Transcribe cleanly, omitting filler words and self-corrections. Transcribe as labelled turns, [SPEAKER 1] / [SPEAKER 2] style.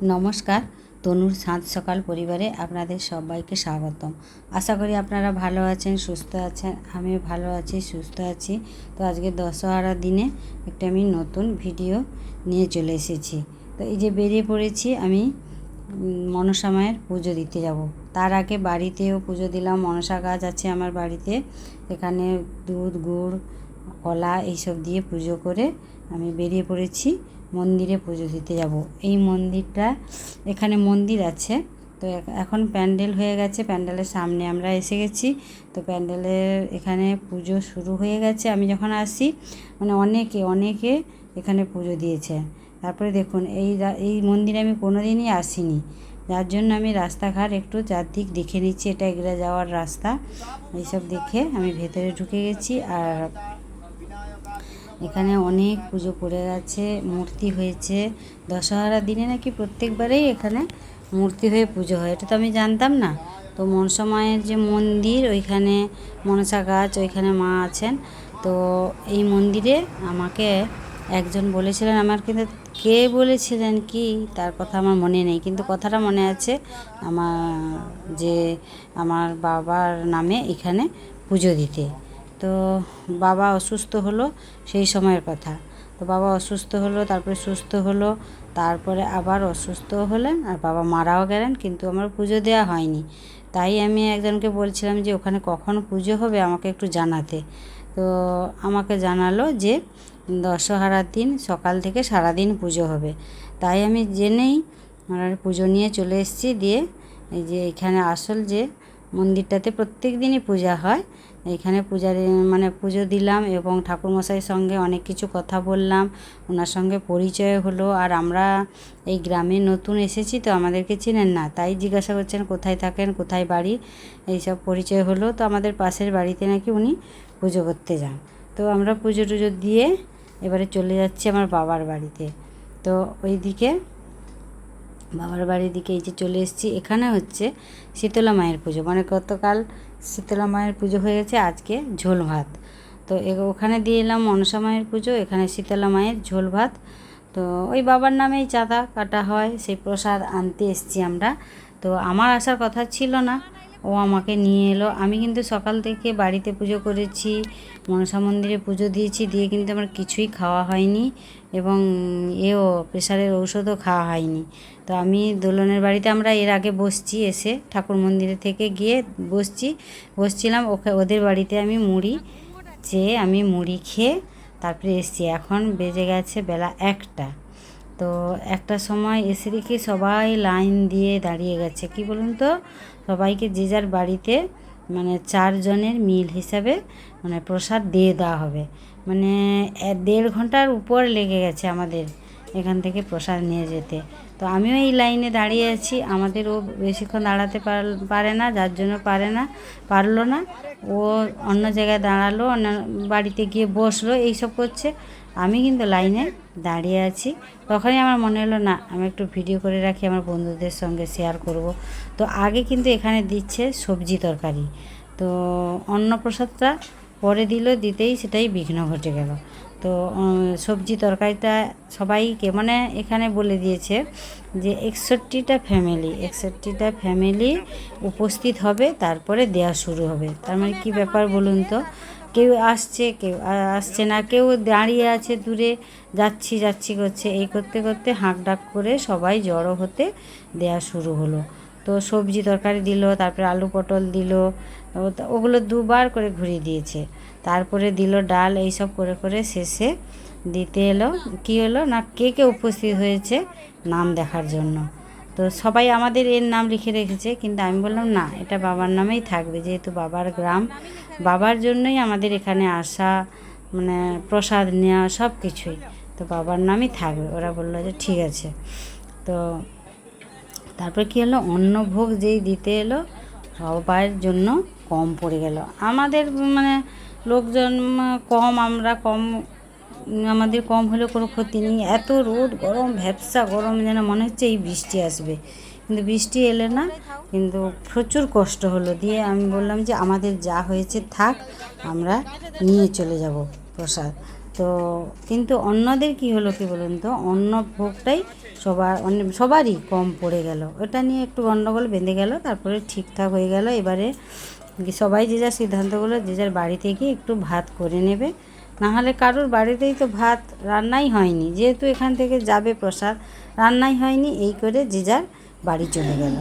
[SPEAKER 1] নমস্কার, তনুর সাত সকাল পরিবারে আপনাদের সবাইকে স্বাগতম। আশা করি আপনারা ভালো আছেন, সুস্থ আছেন। আমিও ভালো আছি, সুস্থ আছি। তো আজকে দশহরার দিনে একটা আমি নতুন ভিডিও নিয়ে চলে এসেছি। তো এই যে বেরিয়ে পড়েছি আমি মনসা মায়ের পুজো দিতে যাব। তার আগে বাড়িতেও পুজো দিলাম। মনসা গাছ আছে আমার বাড়িতে, এখানে দুধ গুড় কলা এইসব দিয়ে পুজো করে আমি বেরিয়ে পড়েছি মন্দিরে পুজো দিতে যাব। এই মন্দিরটা, এখানে মন্দির আছে। তো এখন প্যান্ডেল হয়ে গেছে, প্যান্ডেলের সামনে আমরা এসে গেছি। তো প্যান্ডেলের এখানে পুজো শুরু হয়ে গেছে। আমি যখন আসি মানে অনেকে এখানে পুজো দিয়েছে। তারপরে দেখুন এই মন্দিরে আমি কোনো দিনই আসিনি, যার জন্য আমি রাস্তাঘাট একটু চারদিক দেখে নিচ্ছি। এটা এগিয়ে যাওয়ার রাস্তা, এইসব দেখে আমি ভেতরে ঢুকে গেছি। আর এখানে অনেক পুজো পড়ে গেছে, মূর্তি হয়েছে। দশহরার দিনে নাকি প্রত্যেকবারেই এখানে মূর্তি হয়ে পুজো হয়, এটা তো আমি জানতাম না। তো মনসা মায়ের যে মন্দির, ওইখানে মনসা গাছ, ওইখানে মা আছেন। তো এই মন্দিরে আমাকে একজন বলেছিলেন, আমার কিন্তু কে বলেছিলেন কি তার কথা আমার মনে নেই, কিন্তু কথাটা মনে আছে আমার বাবার নামে এখানে পুজো দিতে। তো বাবা অসুস্থ হলো, সেই সময়ের কথা। তো বাবা অসুস্থ হলো, তারপরে সুস্থ হলো, তারপরে আবার অসুস্থ হলেন আর বাবা মারাও গেলেন, কিন্তু আমার পুজো দেওয়া হয়নি। তাই আমি একজনকে বলছিলাম যে ওখানে কখন পুজো হবে আমাকে একটু জানাতে। তো আমাকে জানালো যে দশহরার দিন সকাল থেকে সারাদিন পুজো হবে। তাই আমি জেনেই পুজো নিয়ে চলে এসেছি। দিয়ে এই যে এখানে আসল যে মন্দিরটাতে প্রত্যেক দিনই পূজা হয়, এখানে পুজো দিলাম এবং ঠাকুরমশাইয়ের সঙ্গে অনেক কিছু কথা বললাম, ওনার সঙ্গে পরিচয় হলো। আর আমরা এই গ্রামে নতুন এসেছি, তো আমাদেরকে চেনেন না, তাই জিজ্ঞাসা করছেন কোথায় থাকেন, কোথায় বাড়ি, এইসব পরিচয় হলো। তো আমাদের পাশের বাড়িতে নাকি উনি পুজো করতে যান। তো আমরা পুজো টুজো দিয়ে এবারে চলে যাচ্ছি আমার বাবার বাড়িতে। তো ওইদিকে বাবার বাড়ির দিকে এই যে চলে এসেছি। এখানে হচ্ছে শীতলা মায়ের পুজো, মানে গতকাল শীতলা মায়ের পুজো হয়ে গেছে, আজকে ঝোল ভাত। তো ওখানে দিয়ে এলাম মনসা মায়ের পুজো, এখানে শীতলা মায়ের ঝোল ভাত। তো ওই বাবার নামেই চাঁদা কাটা হয়, সেই প্রসাদ আনতে এসেছি আমরা। তো আমার আসার কথা ছিল না, ও আমাকে নিয়ে এলো। আমি কিন্তু সকাল থেকে বাড়িতে পুজো করেছি, মনসা মন্দিরে পুজো দিয়েছি, দিয়ে কিন্তু আমার কিছুই খাওয়া হয়নি এবং প্রেশারের ঔষধও খাওয়া হয়নি। তো আমি দোলনের বাড়িতে আমরা এর আগে বসছি, এসে ঠাকুর মন্দিরে থেকে গিয়ে বসছিলাম ওদের বাড়িতে। আমি মুড়ি খেয়ে তারপরে এসেছি। এখন বেজে গেছে বেলা 1টা। তো 1টার সময় এসে দেখি সবাই লাইন দিয়ে দাঁড়িয়ে গেছে। কি বলুন তো, সবাইকে যে যার বাড়িতে মানে 4 জনের মিল হিসাবে মানে প্রসাদ দিয়ে দেওয়া হবে। মানে 1.5 ঘন্টার উপর লেগে গেছে আমাদের এখান থেকে প্রসাদ নিয়ে যেতে। তো আমিও এই লাইনে দাঁড়িয়ে আছি। আমাদেরও বেশিক্ষণ দাঁড়াতে পারে না, যার জন্য পারলো না। ও অন্য জায়গায় দাঁড়ালো, অন্য বাড়িতে গিয়ে বসলো, এইসব করছে। আমি কিন্তু লাইনে দাঁড়িয়ে আছি। তখনই আমার মনে হলো না, আমি একটু ভিডিও করে রাখি, আমার বন্ধুদের সঙ্গে শেয়ার করব। তো আগে কিন্তু এখানে দিচ্ছে সবজি তরকারি, তো অন্নপ্রসাদটা পরে দিতেই সেটাই বিঘ্ন ঘটে গেল। তো সবজি তরকারিটা সবাইকে মানে এখানে বলে দিয়েছে যে 61টা ফ্যামিলি উপস্থিত হবে, তারপরে দেওয়া শুরু হবে। তার মানে কী ব্যাপার বলুন তো, কেউ আসছে কেউ আসছে না, কেউ দাঁড়িয়ে আছে দূরে, যাচ্ছি করছে। এই করতে করতে হাঁকডাক করে সবাই জড়ো হতে দেওয়া শুরু হলো। তো সবজি তরকারি দিল, তারপরে আলু পটল দিল, ওগুলো 2বার করে ঘুরিয়ে দিয়েছে। তারপরে দিল ডাল, এইসব করে করে শেষে দিতে এলো। কী হলো না, কে উপস্থিত হয়েছে নাম দেখার জন্য। তো সবাই আমাদের এর নাম লিখে রেখেছে, কিন্তু আমি বললাম না, এটা বাবার নামেই থাকবে, যেহেতু বাবার গ্রাম, বাবার জন্যই আমাদের এখানে আসা, মানে প্রসাদ নেওয়া সব কিছুই তো বাবার নামই থাকবে। ওরা বললো যে ঠিক আছে। তো তারপর কী হলো, অন্নভোগ যেই দিতে এলো সবার জন্য কম পড়ে গেল। আমাদের মানে লোকজন কম, আমরা কম, আমাদের কম হলেও কোনো ক্ষতি নেই। এত রোদ, গরম, ভ্যাপসা গরম, যেন মনে হচ্ছে এই বৃষ্টি আসবে, কিন্তু বৃষ্টি এলে না, কিন্তু প্রচুর কষ্ট হলো। দিয়ে আমি বললাম যে আমাদের যা হয়েছে থাক, আমরা নিয়ে চলে যাব প্রসাদ। তো কিন্তু অন্যদের কি হলো কি বলুন তো, অন্ন ভোগটাই সবারই কম পড়ে গেল, ওটা নিয়ে একটু গণ্ডগোল বেঁধে গেল। তারপরে ঠিকঠাক হয়ে গেল। এবারে সবাই যে যার সিদ্ধান্তগুলো যে যার বাড়ি থেকে একটু ভাত করে নেবে, নাহলে কারোর বাড়িতেই তো ভাত রান্নাই হয়নি, যেহেতু এখান থেকে যাবে প্রসাদ, রান্নাই হয়নি, এই করে যে যার বাড়ি চলে গেল।